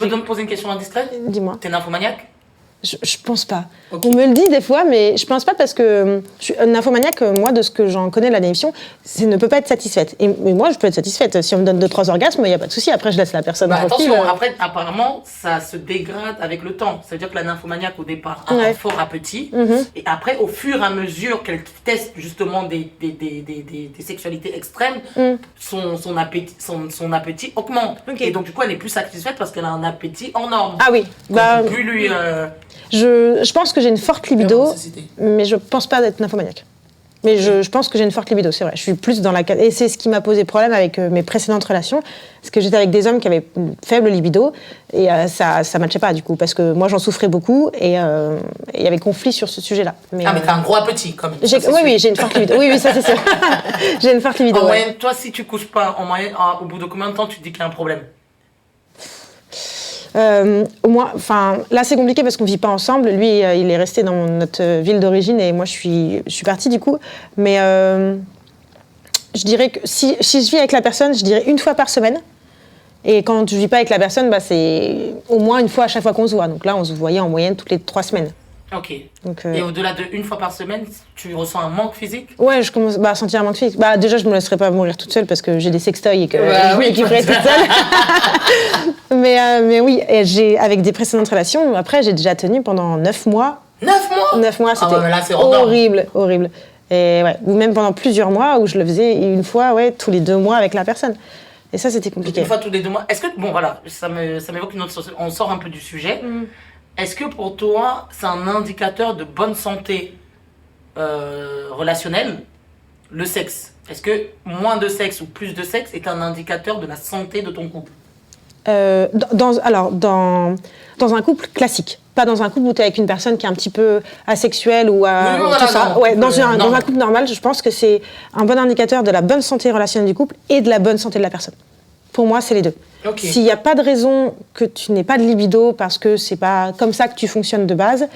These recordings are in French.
Je peux te poser une question indiscrète? Dis-moi. T'es nymphomaniaque? Je pense pas. Okay. On me le dit des fois, mais je pense pas parce que une nymphomaniaque, moi, de ce que j'en connais la définition, c'est ne peut pas être satisfaite. Et moi, je peux être satisfaite. Si on me donne 2-3 orgasmes, il n'y a pas de souci. Après, je laisse la personne tranquille. Attention, après, apparemment, ça se dégrade avec le temps. Ça veut dire que la nymphomaniaque, au départ, a un fort appétit. Et après, au fur et à mesure qu'elle teste justement des sexualités extrêmes, son appétit augmente. Okay. Et donc, du coup, elle n'est plus satisfaite parce qu'elle a un appétit hors norme. Ah oui. Plus lui... Je pense que j'ai une forte libido, mais je pense pas d'être nymphomaniaque. Mais je pense que j'ai une forte libido, c'est vrai. Je suis plus dans la... Et c'est ce qui m'a posé problème avec mes précédentes relations, parce que j'étais avec des hommes qui avaient une faible libido, et ça matchait pas du coup, parce que moi j'en souffrais beaucoup, et il y avait conflit sur ce sujet-là. Mais t'as un gros appétit quand même. Oui, j'ai une forte libido. Oui, ça c'est sûr. J'ai une forte libido. En moyenne, toi, si tu couches pas, en moyenne, au bout de combien de temps tu te dis qu'il y a un problème? Au moins, enfin, là c'est compliqué parce qu'on vit pas ensemble. Lui, il est resté dans notre ville d'origine et moi je suis partie du coup. Mais je dirais que si je vis avec la personne, je dirais 1 fois par semaine. Et quand je vis pas avec la personne, c'est au moins 1 fois à chaque fois qu'on se voit. Donc là, on se voyait en moyenne toutes les 3 semaines. Ok. Donc, et au-delà de 1 fois par semaine, tu ressens un manque physique? Ouais, je commence à sentir un manque physique. Déjà, je me laisserai pas mourir toute seule parce que j'ai des sextoys et que je m'équiperai toute seule. mais oui, et avec des précédentes relations, après, j'ai déjà tenu pendant 9 mois. 9 mois? 9 mois, c'était horrible. Et ouais, ou même pendant plusieurs mois où je le faisais 1 fois, tous les 2 mois avec la personne. Et ça, c'était compliqué. 1 fois tous les 2 mois. Est-ce que, bon voilà, ça m'évoque une autre chose. On sort un peu du sujet. Est-ce que pour toi, c'est un indicateur de bonne santé relationnelle, le sexe? Est-ce que moins de sexe ou plus de sexe est un indicateur de la santé de ton couple? Dans un couple classique. Pas dans un couple où tu es avec une personne qui est un petit peu asexuelle ou tout ça. Ouais, dans un couple normal, je pense que c'est un bon indicateur de la bonne santé relationnelle du couple et de la bonne santé de la personne. Pour moi, c'est les deux. Okay. S'il n'y a pas de raison que tu n'aies pas de libido parce que c'est pas comme ça que tu fonctionnes de base,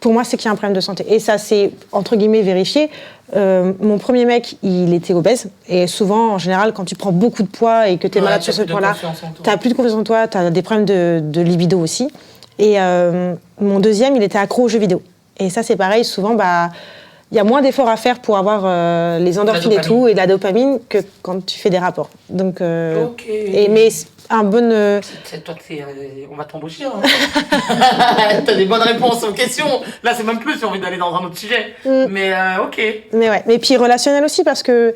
pour moi, c'est qu'il y a un problème de santé. Et ça, c'est entre guillemets vérifié. Mon premier mec, il était obèse. Et souvent, en général, quand tu prends beaucoup de poids et que tu es malade sur ce point-là, tu n'as plus de confiance en toi, tu as des problèmes de libido aussi. Et mon deuxième, il était accro aux jeux vidéo. Et ça, c'est pareil. Souvent, il y a moins d'efforts à faire pour avoir les endorphines et tout, et de la dopamine, que quand tu fais des rapports. Donc, mais un bon... Toi, on va t'embaucher. Hein. T'as des bonnes réponses aux questions. Là, c'est même plus, j'ai envie d'aller dans un autre sujet. Mais ok. Mais ouais. Mais puis relationnel aussi, parce que,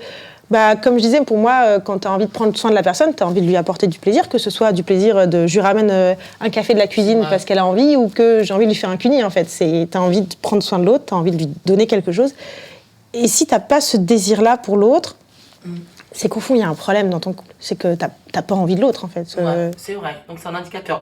comme je disais, pour moi, quand tu as envie de prendre soin de la personne, tu as envie de lui apporter du plaisir, que ce soit du plaisir de je lui ramène un café de la cuisine parce qu'elle a envie, ou que j'ai envie de lui faire un cuni, en fait. Tu as envie de prendre soin de l'autre, tu as envie de lui donner quelque chose. Et si tu n'as pas ce désir-là pour l'autre, c'est qu'au fond, il y a un problème dans ton couple. C'est que tu n'as pas envie de l'autre, en fait. Ouais, c'est vrai. Donc, c'est un indicateur.